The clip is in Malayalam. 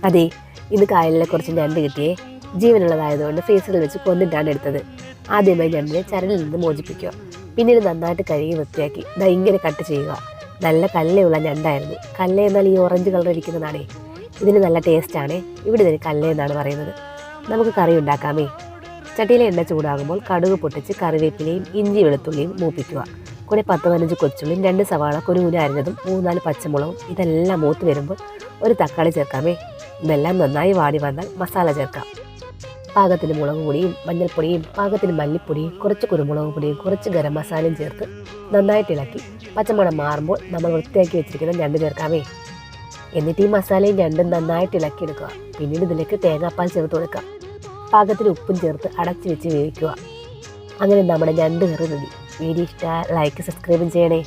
അതെ, ഇന്ന് കായലിലെ കുറച്ച് ഞണ്ട് കിട്ടിയേ. ജീവനുള്ളതായതുകൊണ്ട് ഫ്രീസറിൽ വെച്ച് കൊന്നിട്ടാണ് എടുത്തത്. ആദ്യമായി ഞണ്ടിനെ ചരലിൽ നിന്ന് മോചിപ്പിക്കുക. പിന്നീട് നന്നായിട്ട് കഴുകി വൃത്തിയാക്കി ഇങ്ങനെ കട്ട് ചെയ്യുക. നല്ല കല്ലയുള്ള ഞണ്ടായിരുന്നു. കല്ല എന്നാൽ ഈ ഓറഞ്ച് കളർ ഇരിക്കുന്നതാണേ. ഇതിന് നല്ല ടേസ്റ്റാണേ. ഇവിടെ ഇതിന് കല്ല എന്നാണ് പറയുന്നത്. നമുക്ക് കറി ഉണ്ടാക്കാമേ. ചട്ടിയിലെ എണ്ണ ചൂടാകുമ്പോൾ കടുക് പൊട്ടിച്ച് കറിവേപ്പിലയും ഇഞ്ചി വെളുത്തുള്ളിയും മൂപ്പിക്കുക. കൂടെ 10-15 കൊച്ചുള്ളിയും 2 സവാള കുനുകുന അരിഞ്ഞതും 3-4 പച്ചമുളകും ഇതെല്ലാം മൂത്ത് വരുമ്പോൾ ഒരു തക്കാളി ചേർക്കാമേ. ഇതെല്ലാം നന്നായി വാടി വന്നാൽ മസാല ചേർക്കാം. പാകത്തിന് മുളക് പൊടിയും മഞ്ഞൾപ്പൊടിയും പാകത്തിന് മല്ലിപ്പൊടിയും കുറച്ച് കുരുമുളക് പൊടിയും കുറച്ച് ഗരം മസാലയും ചേർത്ത് നന്നായിട്ട് ഇളക്കി പച്ചമണം മാറുമ്പോൾ നമ്മൾ വൃത്തിയാക്കി വെച്ചിരിക്കുന്ന ഞണ്ട് ചേർക്കാമേ. എന്നിട്ട് ഈ മസാലയും ഞണ്ടും നന്നായിട്ട് ഇളക്കിയെടുക്കുക. പിന്നീട് ഇതിലേക്ക് തേങ്ങാപ്പാൽ ചേർത്ത് കൊടുക്കുക. പാകത്തിന് ഉപ്പും ചേർത്ത് അടച്ചു വെച്ച് വേവിക്കുക. അങ്ങനെ നമ്മുടെ ഞണ്ട് കറി റെഡി. വീഡിയോ ഇഷ്ടമായി ലൈക്ക് സബ്സ്ക്രൈബും ചെയ്യണേ.